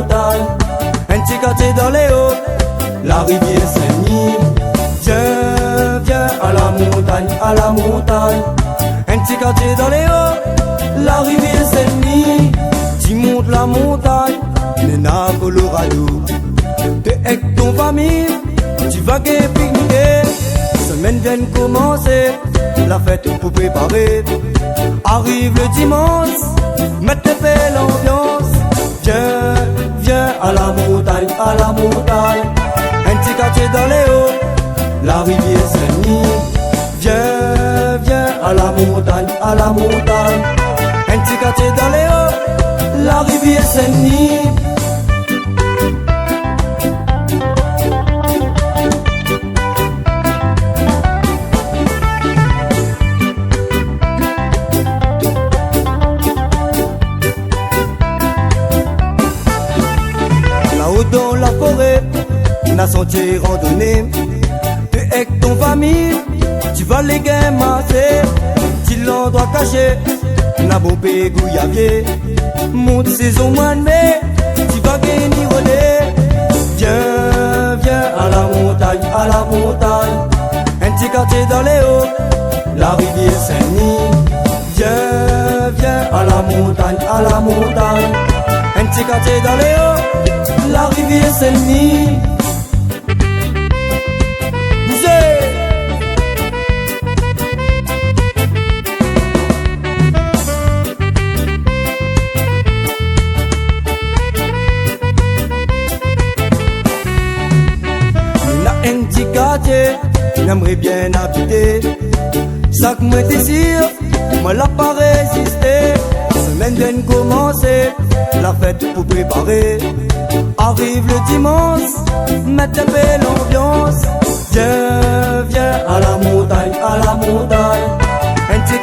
montagne. Un petit quartier dans les hauts, la rivière Saint-Denis. Viens, viens à la montagne, à la montagne. Un petit quartier dans les hauts, la rivière Saint-Denis. Tu montes la montagne, Nena Colorado. T'es avec ton famille, tu vas pique-niquer. Semaine vient de commencer, la fête pour préparer. Arrive le dimanche, mette tes belles l'ambiance. Viens, viens à la montagne, à la montagne. Un petit quartier dans les hauts, la rivière Saint-Denis. Viens, viens à la montagne, à la montagne. Un petit quartier dans les hauts, la rivière Saint-Denis. Là-haut dans la forêt, n'a sentier randonnée. T'es avec ton famille, tu vas les gamasser. Tu l'endroit caché, n'a bon pégouillavier. Monte saison mois de mai, tu vas gagner relais. Viens, viens à la montagne, à la montagne. Un petit quartier dans les hauts, la rivière Saint-Denis. Viens, viens à la montagne, à la montagne. Un petit quartier dans les hauts, la rivière Saint-Denis. Un petit quartier, j'aimerais bien habiter. Ça que moi désire, moi l'a pas résisté. Semaine vient de commencer, la fête pour préparer. Arrive le dimanche, mette ta belle ambiance. Viens, viens à la montagne, à la montagne. Un petit